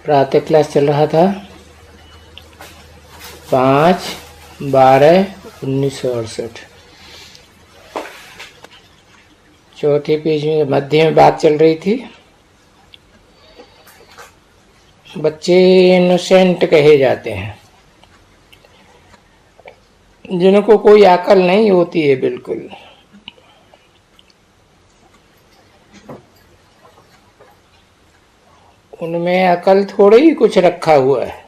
प्रातः क्लास चल रहा था 5/12/1968। चौथे पेज में मध्य में बात चल रही थी। बच्चे इनोसेंट कहे जाते हैं, जिनको कोई अकल नहीं होती है बिल्कुल। उनमें अकल थोड़ी ही कुछ रखा हुआ है।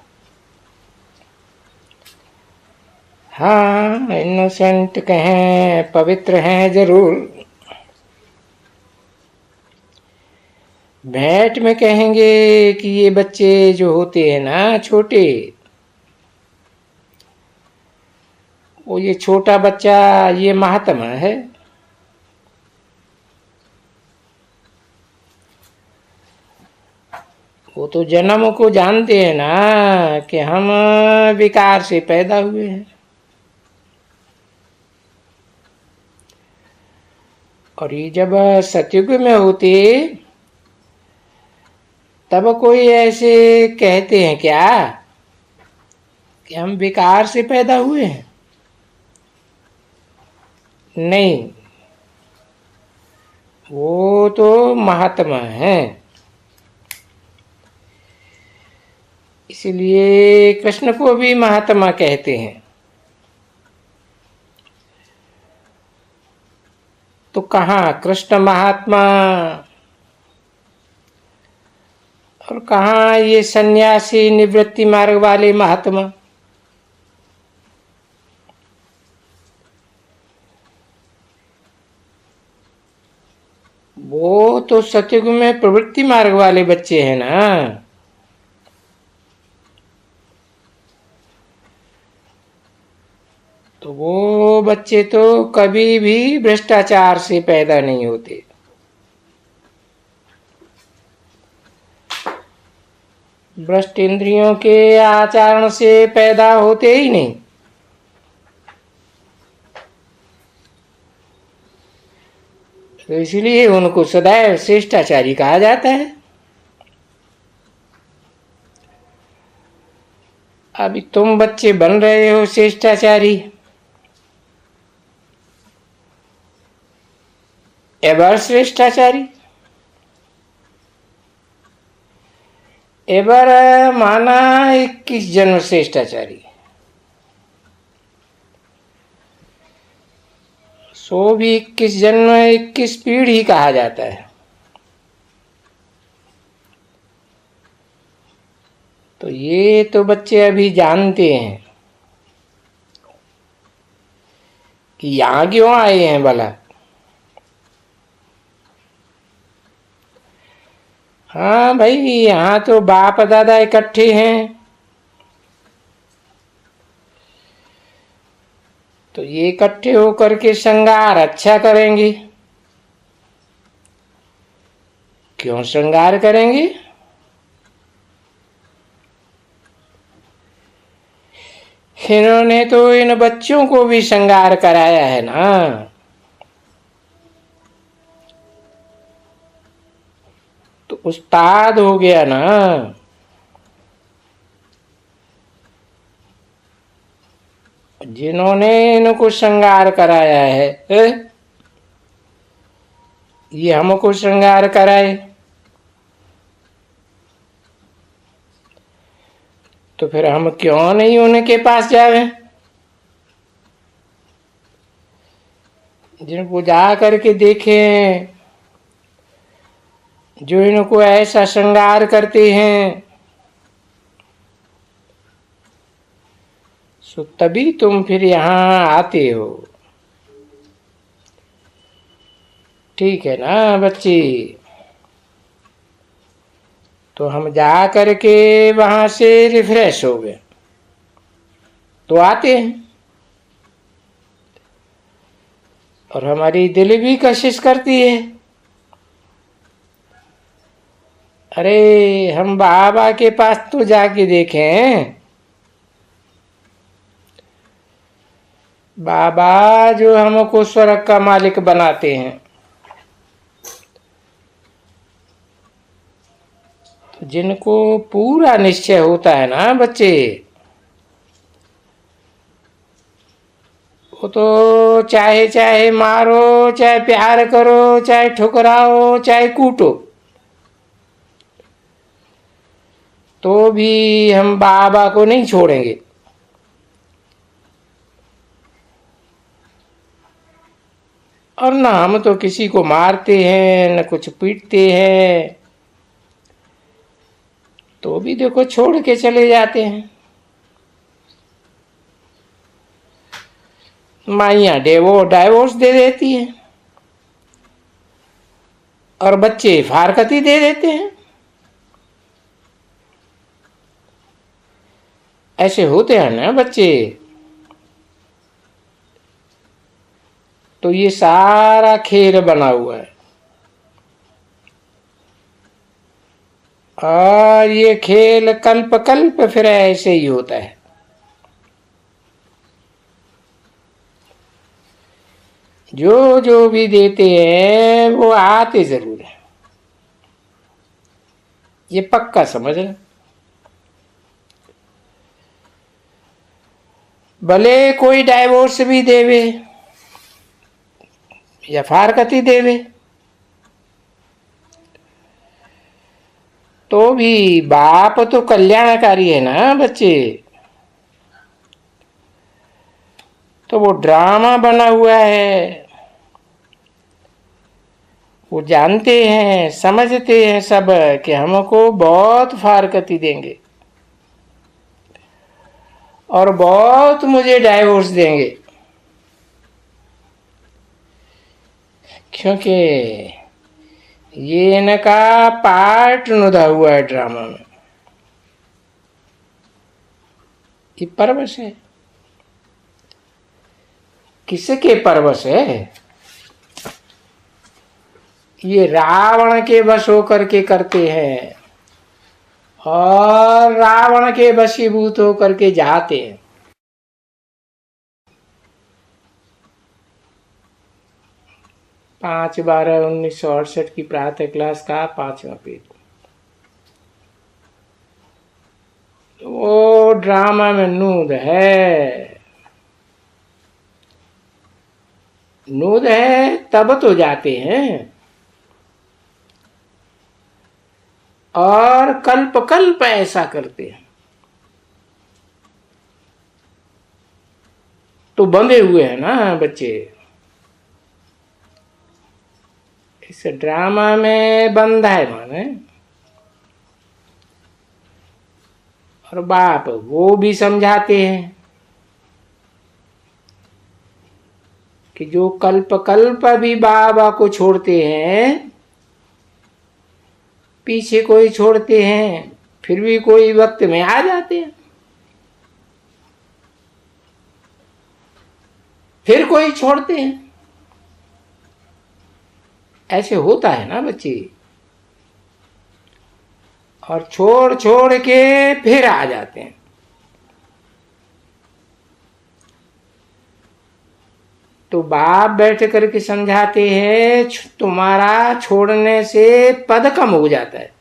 हाँ, इनोसेंट कहें, पवित्र हैं जरूर। भेंट में कहेंगे कि ये बच्चे जो होते हैं ना छोटे, वो ये छोटा बच्चा ये महात्मा है। वो तो जन्म को जानते हैं ना कि हम विकार से पैदा हुए हैं, और ये जब सतयुग में होते तब कोई ऐसे कहते हैं क्या कि हम विकार से पैदा हुए हैं? नहीं, वो तो महात्मा हैं। इसलिए कृष्ण को भी महात्मा कहते हैं। तो कहाँ कृष्ण महात्मा और कहाँ ये सन्यासी निवृत्ति मार्ग वाले महात्मा? वो तो सतयुग में प्रवृत्ति मार्ग वाले बच्चे हैं ना। तो वो बच्चे तो कभी भी भ्रष्टाचार से पैदा नहीं होते। भ्रष्ट इंद्रियों के आचरण से पैदा होते ही नहीं। तो इसलिए उनको सदैव श्रेष्ठाचारी कहा जाता है। अभी तुम बच्चे बन रहे हो श्रेष्ठाचारी, एबर श्रेष्ठाचारी। एबर माना 21 जन्म श्रेष्ठाचारी, सो भी 21 जन्म 21 पीढ़ी कहा जाता है। तो ये तो बच्चे अभी जानते हैं कि यहां क्यों आए हैं भला। हाँ भाई, यहाँ तो बाप दादा इकट्ठे हैं, तो ये इकट्ठे होकर के श्रृंगार अच्छा करेंगे। क्यों श्रृंगार करेंगे? इन्होंने तो इन बच्चों को भी श्रृंगार कराया है ना। तो उस्ताद हो गया ना। जिन्होंने इनको श्रृंगार कराया है, ये हमको श्रृंगार कराए, तो फिर हम क्यों नहीं उनके पास जावे? जिनको जा करके देखें, जो इनको ऐसा श्रृंगार करते हैं, सो तभी तुम फिर यहाँ आते हो। ठीक है ना बच्चे? तो हम जा करके वहां से रिफ्रेश हो गए तो आते हैं, और हमारी दिल भी कशिश करती है, अरे हम बाबा के पास तो जाके देखें। बाबा जो हमको स्वर्ग का मालिक बनाते हैं, जिनको पूरा निश्चय होता है ना बच्चे, वो तो चाहे चाहे मारो, चाहे प्यार करो, चाहे ठुकराओ, चाहे कूटो, तो भी हम बाबा को नहीं छोड़ेंगे। और ना हम तो किसी को मारते हैं, न कुछ पीटते हैं, तो भी देखो छोड़ के चले जाते हैं। माइयां डाइवोर्स दे देती है और बच्चे फारकती दे देते हैं। ऐसे होते हैं ना बच्चे। तो ये सारा खेल बना हुआ है, और ये खेल कल्प कल्प फिर ऐसे ही होता है। जो जो भी देते हैं वो आते जरूर है, ये पक्का समझना। भले कोई डाइवोर्स भी देवे या फारकती देवे, तो भी बाप तो कल्याणकारी है ना बच्चे। तो वो ड्रामा बना हुआ है, वो जानते हैं, समझते हैं सब कि हमको बहुत फारकती देंगे और बहुत मुझे डाइवोर्स देंगे, क्योंकि ये इनका पार्ट नुदा हुआ है ड्रामा में। ये परवश है। किसके परवश है? ये रावण के वश होकर के करते हैं और रावण के वशीभूत होकर के जाते हैं। 5/12/1968 की प्रातः क्लास का 5वां पेज। वो ड्रामा में नूद है, नूद है तब तो जाते हैं, और कल्प कल्प ऐसा करते हैं। तो बंधे हुए हैं ना बच्चे, इस ड्रामा में बंधा है माने। और बाप वो भी समझाते हैं कि जो कल्प कल्प भी बाबा को छोड़ते हैं, पीछे कोई छोड़ते हैं, फिर भी कोई वक्त में आ जाते हैं, फिर कोई छोड़ते हैं। ऐसे होता है ना बच्चे। और छोड़ छोड़ के फिर आ जाते हैं। तो बाप बैठ करके समझाते हैं, तुम्हारा छोड़ने से पद कम हो जाता है,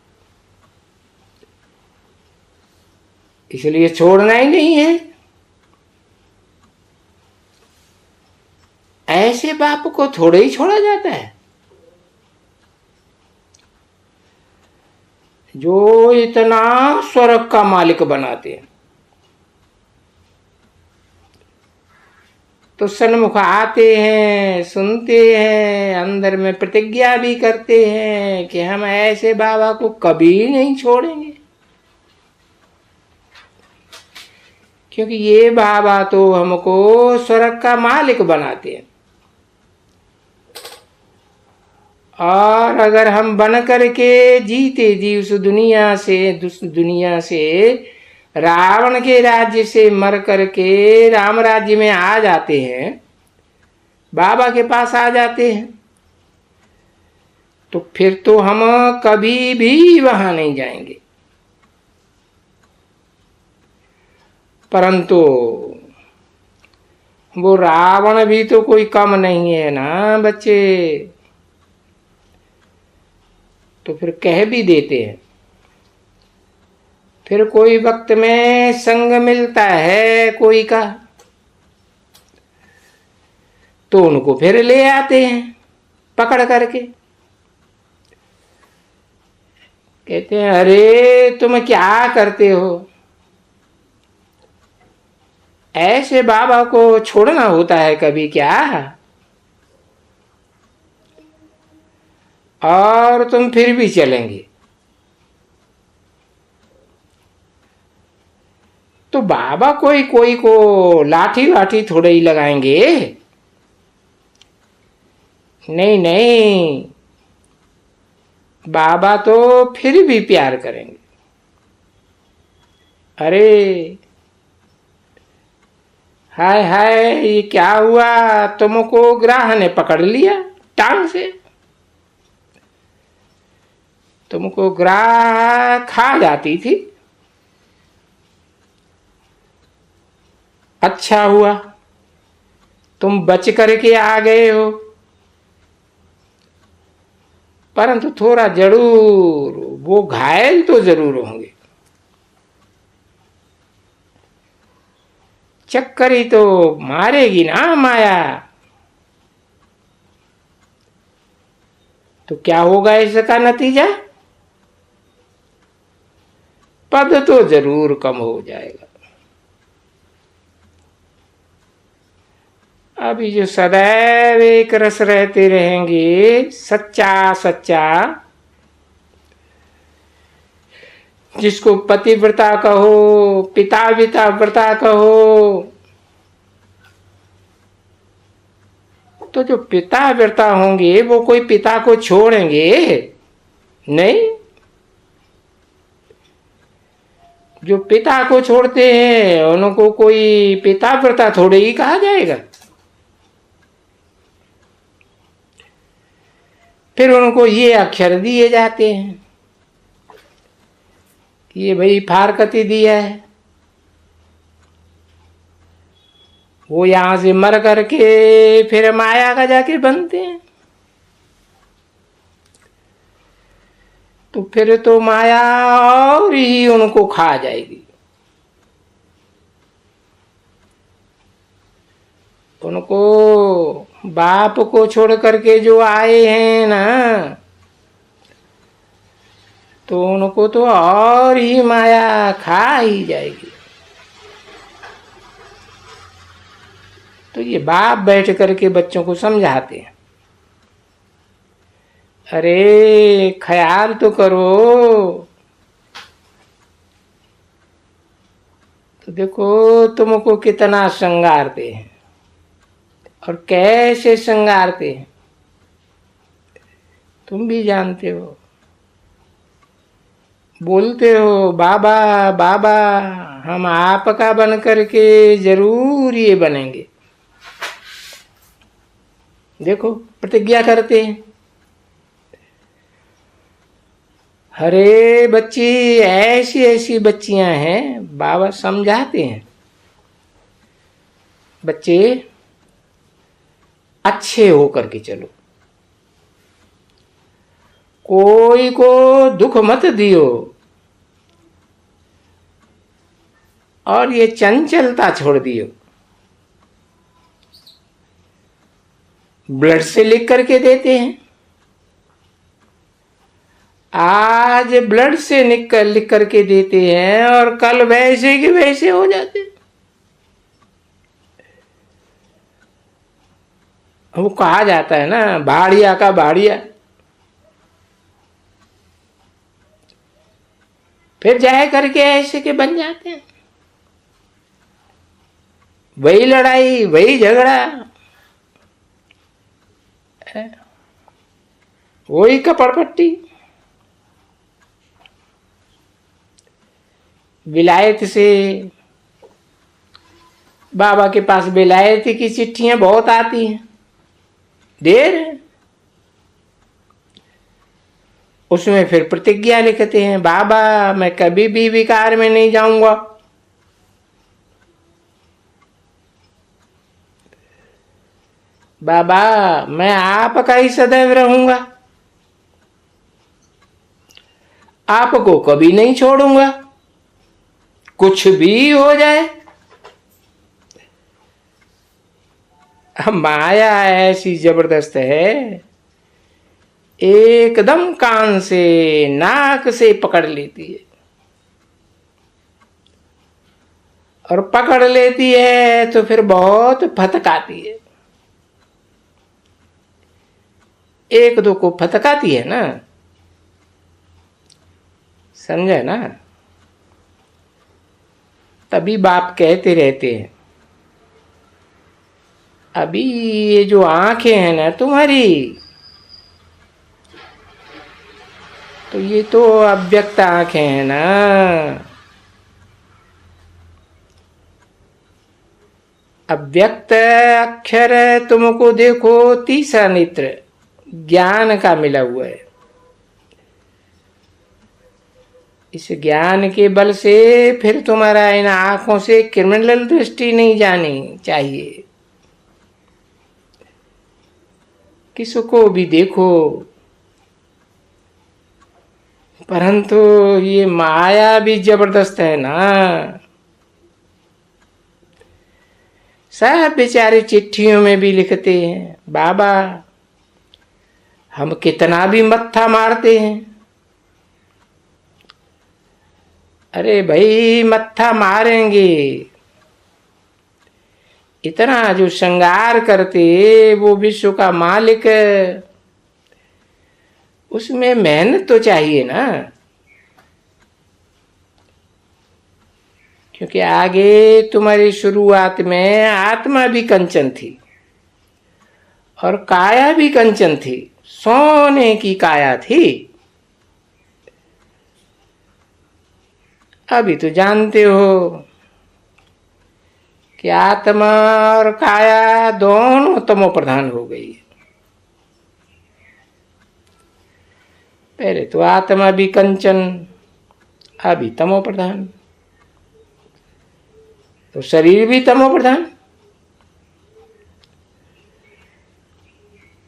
इसलिए छोड़ना ही नहीं है। ऐसे बाप को थोड़े ही छोड़ा जाता है, जो इतना स्वर्ग का मालिक बनाते हैं। तो सन्मुख आते हैं, सुनते हैं, अंदर में प्रतिज्ञा भी करते हैं कि हम ऐसे बाबा को कभी नहीं छोड़ेंगे, क्योंकि ये बाबा तो हमको स्वर्ग का मालिक बनाते हैं। और अगर हम बन करके जीते जी उस दुनिया से रावण के राज्य से मर करके राम राज्य में आ जाते हैं, बाबा के पास आ जाते हैं, तो फिर तो हम कभी भी वहां नहीं जाएंगे। परंतु वो रावण भी तो कोई कम नहीं है ना बच्चे। तो फिर कह भी देते हैं फिर कोई वक्त में संग मिलता है कोई का, तो उनको फिर ले आते हैं पकड़ करके। कहते हैं अरे तुम क्या करते हो, ऐसे बाबा को छोड़ना होता है कभी क्या, और तुम फिर भी चलेंगे। तो बाबा कोई कोई को लाठी वाठी थोड़े ही लगाएंगे, नहीं नहीं, बाबा तो फिर भी प्यार करेंगे। अरे हाय हाय, ये क्या हुआ, तुमको ग्राह ने पकड़ लिया टांग से, तुमको ग्राह खा जाती थी। अच्छा हुआ तुम बच करके आ गए हो, परंतु थोड़ा जरूर वो घायल तो जरूर होंगे। चक्करी तो मारेगी ना माया, तो क्या होगा इसका नतीजा, पद तो जरूर कम हो जाएगा। अभी जो सदैव एक रस रहते रहेंगे, सच्चा सच्चा, जिसको पतिव्रता कहो, पिता व्रता कहो, तो जो पिता व्रता होंगे वो कोई पिता को छोड़ेंगे नहीं। जो पिता को छोड़ते हैं उनको कोई पिता व्रता थोड़े ही कहा जाएगा। फिर उनको ये अक्षर दिए जाते हैं, ये भाई फारकती दिया है, वो यहां से मर करके फिर माया का जाके बनते हैं। तो फिर तो माया और ही उनको खा जाएगी। उनको बाप को छोड़ करके जो आए हैं ना, तो उनको तो और ही माया खा ही जाएगी। तो ये बाप बैठ करके बच्चों को समझाते हैं, अरे ख्याल तो करो। तो देखो तुमको कितना श्रृंगारते हैं और कैसे श्रृंगारते हैं, तुम भी जानते हो। बोलते हो बाबा बाबा, हम आपका बन करके जरूर ये बनेंगे। देखो प्रतिज्ञा करते हैं। अरे बच्ची, ऐसी ऐसी बच्चियां हैं, बाबा समझाते हैं, बच्चे अच्छे होकर के चलो, कोई को दुख मत दियो, और ये चंचलता छोड़ दियो। ब्लड से लिख करके देते हैं, आज ब्लड से लिख करके देते हैं और कल वैसे के वैसे हो जाते हैं। वो कहा जाता है ना, भाड़िया का भाड़िया। फिर जाए करके ऐसे के बन जाते हैं, वही लड़ाई वही झगड़ा, वही कपड़पट्टी। विलायत से बाबा के पास विलायत की चिट्ठियां बहुत आती हैं, देर उसमें फिर प्रतिज्ञा लिखते हैं, बाबा मैं कभी भी विकार में नहीं जाऊंगा। बाबा मैं आपका ही सदैव रहूंगा, आपको कभी नहीं छोड़ूंगा। कुछ भी हो जाए। अब माया ऐसी जबरदस्त है, एकदम कान से नाक से पकड़ लेती है, और पकड़ लेती है तो फिर बहुत फटकाती है। एक दो को फटकाती है ना, समझे ना। तभी बाप कहते रहते हैं, अभी ये जो आंखें हैं ना तुम्हारी, तो ये तो अव्यक्त आंखें हैं ना। अव्यक्त अक्षर तुमको देखो, तीसरा नेत्र ज्ञान का मिला हुआ है। इस ज्ञान के बल से फिर तुम्हारा इन आंखों से क्रिमिनल दृष्टि नहीं जानी चाहिए। किसको भी देखो, परंतु ये माया भी जबरदस्त है ना। सब बेचारे चिट्ठियों में भी लिखते हैं, बाबा हम कितना भी मत्था मारते हैं। अरे भाई मत्था मारेंगे, इतना जो श्रृंगार करते वो विश्व का मालिक, उसमें मेहनत तो चाहिए ना। क्योंकि आगे तुम्हारी शुरुआत में आत्मा भी कंचन थी और काया भी कंचन थी, सोने की काया थी। अभी तो जानते हो कि आत्मा और काया दोनों तमो प्रधान हो गई है। पहले तो आत्मा भी कंचन, अभी तमो प्रधान, तो शरीर भी तमो प्रधान।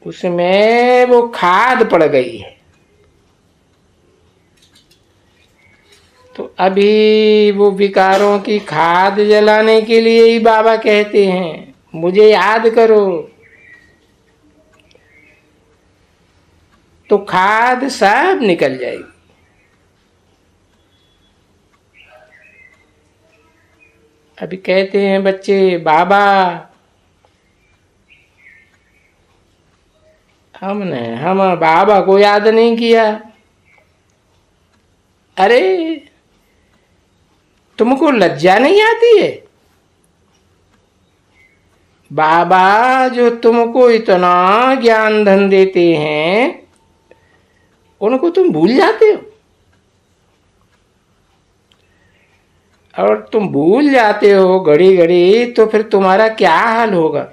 उसमें वो खाद पड़ गई है। तो अभी वो विकारों की खाद जलाने के लिए ही बाबा कहते हैं, मुझे याद करो। तो खाद सब निकल जाएगी। अभी कहते हैं बच्चे, बाबा हम बाबा को याद नहीं किया। अरे तुमको लज्जा नहीं आती है? बाबा जो तुमको इतना ज्ञान धन देते हैं, उनको तुम भूल जाते हो। और तुम भूल जाते हो घड़ी घड़ी, तो फिर तुम्हारा क्या हाल होगा।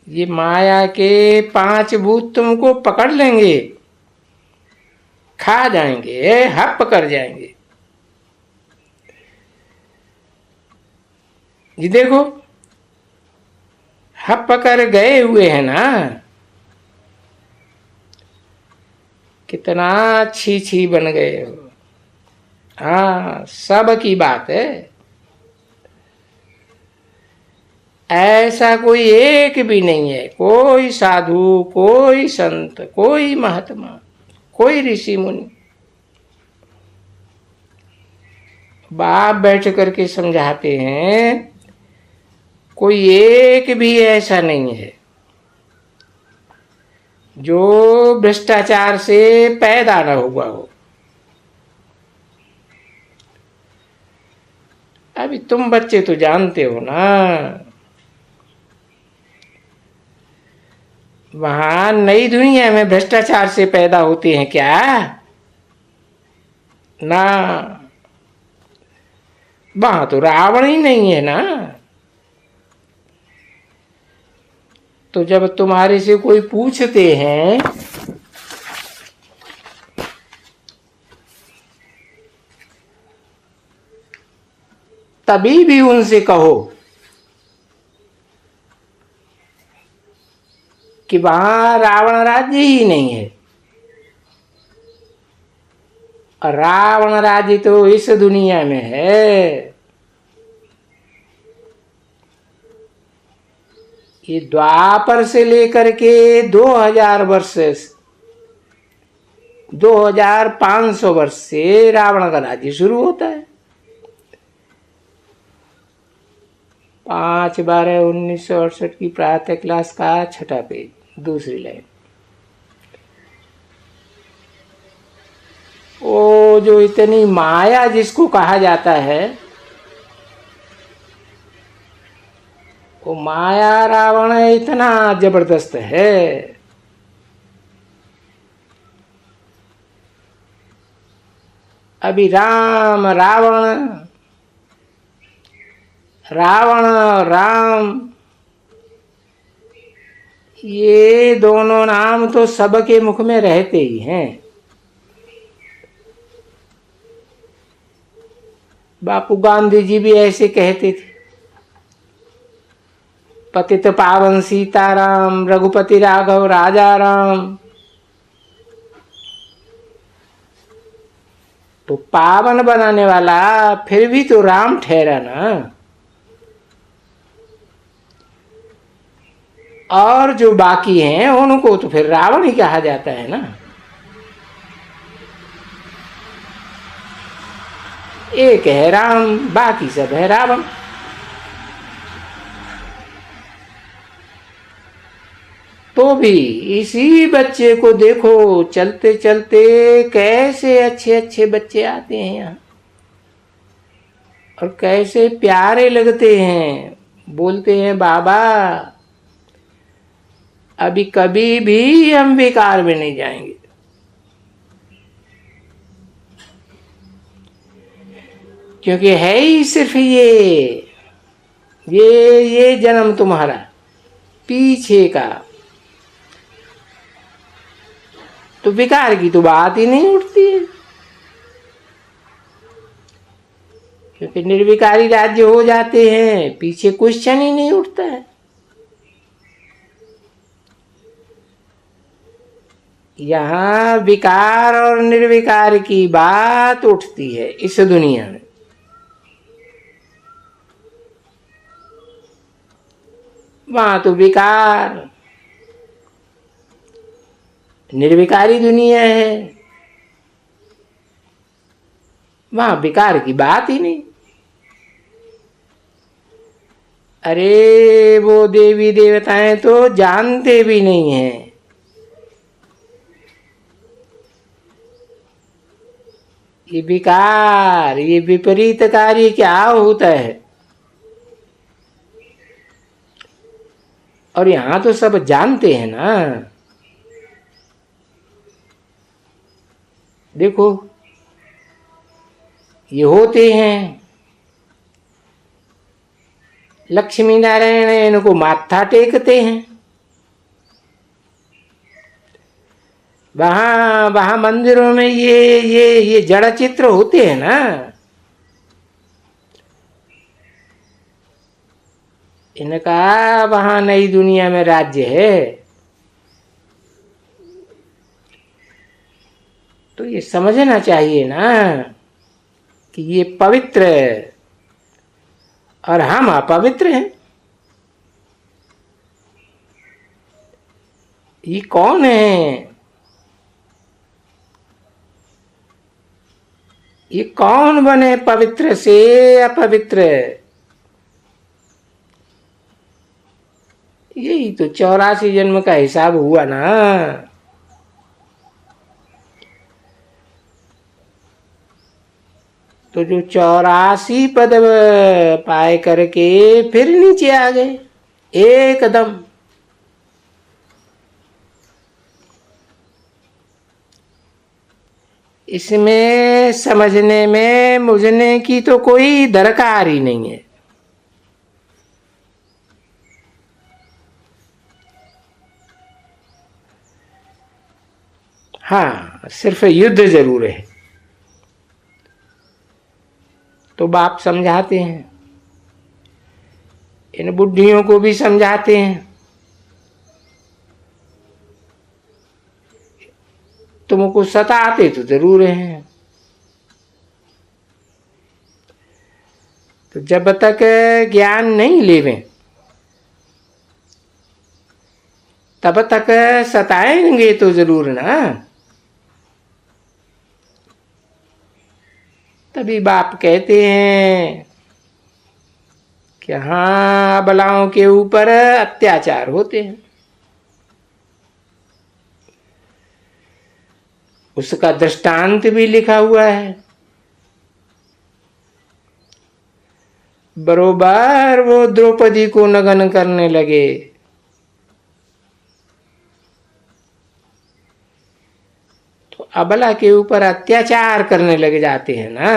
ये माया के 5 भूत तुमको पकड़ लेंगे, खा जाएंगे, हप कर जाएंगे। ये देखो हप कर गए हुए हैं ना, कितना छी छी बन गए हो। हाँ, सब की बात है। ऐसा कोई एक भी नहीं है, कोई साधु, कोई संत, कोई महात्मा, कोई ऋषि मुनि। बाप बैठ करके समझाते हैं, कोई एक भी ऐसा नहीं है जो भ्रष्टाचार से पैदा न हुआ हो। अभी तुम बच्चे तो जानते हो ना, वहां नई दुनिया में भ्रष्टाचार से पैदा होते हैं क्या? ना, वहां तो रावण ही नहीं है ना। तो जब तुम्हारे से कोई पूछते हैं तभी भी उनसे कहो कि वहां रावण राज्य ही नहीं है। और रावण राज्य तो इस दुनिया में है। ये द्वापर से लेकर के 2000 वर्ष, 2500 वर्ष से रावण का राज्य शुरू होता है। 5/12/1968 की प्रातः क्लास का 6ठा पेज, दूसरी लाइन। वो जो इतनी माया जिसको कहा जाता है, वो माया रावण इतना जबरदस्त है। अभी राम रावण, रावण और राम, ये दोनों नाम तो सबके मुख में रहते ही हैं। बापू गांधी जी भी ऐसे कहते थे, पतित पावन सीताराम, रघुपति राघव राजा राम। तो पावन बनाने वाला फिर भी तो राम ठहरा ना। और जो बाकी हैं उनको तो फिर रावण ही कहा जाता है ना। एक है राम, बाकी सब है रावण। तो भी इसी बच्चे को देखो, चलते चलते कैसे अच्छे अच्छे बच्चे आते हैं यहाँ, और कैसे प्यारे लगते हैं। बोलते हैं बाबा अभी कभी भी हम बेकार में नहीं जाएंगे। क्योंकि है ही सिर्फ ये जन्म तुम्हारा, पीछे का तो बेकार की तो बात ही नहीं उठती है। क्योंकि निर्विकारी राज्य हो जाते हैं, पीछे क्वेश्चन ही नहीं उठता है। यहाँ विकार और निर्विकार की बात उठती है इस दुनिया में। वहां तो विकार, निर्विकारी दुनिया है, वहां विकार की बात ही नहीं। अरे वो देवी देवताएं तो जानते भी नहीं हैं ये विकार, ये विपरीत कार्य क्या होता है। और यहां तो सब जानते हैं ना। देखो ये होते हैं, लक्ष्मी नारायण इनको माथा टेकते हैं। वहां मंदिरों में ये जड़ चित्र होते हैं ना। इनका वहां नई दुनिया में राज्य है। तो ये समझना चाहिए ना कि ये पवित्र और हम अपवित्र हैं। ये कौन है? ये कौन बने पवित्र से अपवित्र? यही तो 84 जन्म का हिसाब हुआ ना। तो जो 84 पद पाए करके फिर नीचे आ गए एकदम। इसमें समझने में मुझने की तो कोई दरकार ही नहीं है। हाँ, सिर्फ युद्ध जरूर है। तो बाप समझाते हैं, इन बुढ़ियों को भी समझाते हैं, तुमको सताते तो जरूर हैं, तो जब तक ज्ञान नहीं लेवें तब तक सताएंगे तो जरूर ना। तभी बाप कहते हैं कि हाँ, अबलाओं के ऊपर अत्याचार होते हैं। उसका दृष्टांत भी लिखा हुआ है। बरोबर वो द्रौपदी को नग्न करने लगे तो अबला के ऊपर अत्याचार करने लगे जाते हैं ना।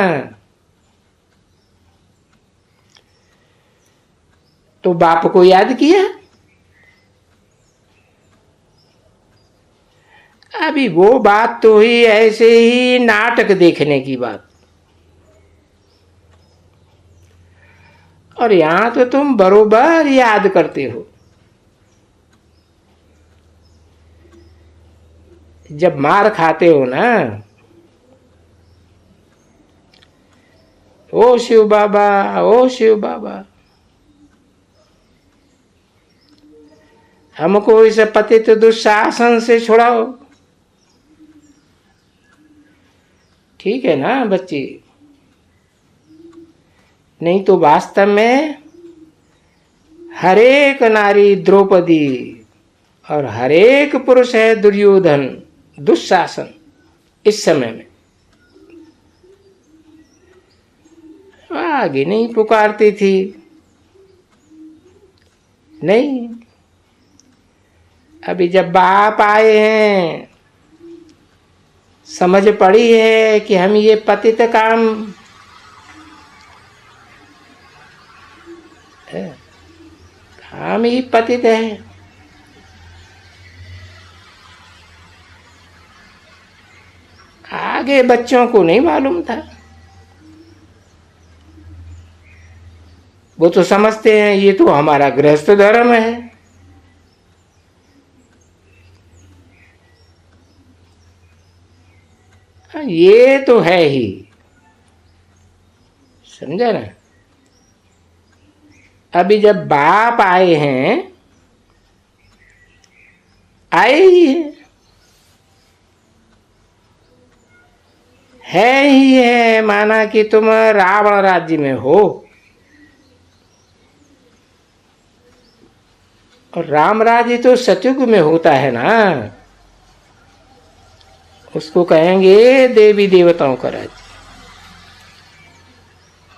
तो बाप को याद किया। अभी वो बात तो हुई ऐसे ही नाटक देखने की बात, और यहां तो तुम बरोबर याद करते हो। जब मार खाते हो ना, ओ शिव बाबा, ओ शिव बाबा, हमको इस पतित दुशासन से छुड़ाओ। ठीक है ना बच्ची? नहीं तो वास्तव में हरेक नारी द्रौपदी और हरेक पुरुष है दुर्योधन, दुशासन इस समय में। आगे नहीं पुकारती थी, नहीं। अभी जब बाप आए हैं, समझ पड़ी है कि हम ये पतित काम हम ही पतित है। आगे बच्चों को नहीं मालूम था, वो तो समझते हैं ये तो हमारा गृहस्थ धर्म है। ये तो है ही, समझा ना? अभी जब बाप आए हैं, आए ही है ही है, माना कि तुम रावण राज्य में हो और राम राज्य तो सतयुग में होता है ना। उसको कहेंगे देवी देवताओं का राज्य।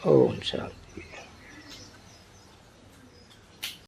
ओम शांति।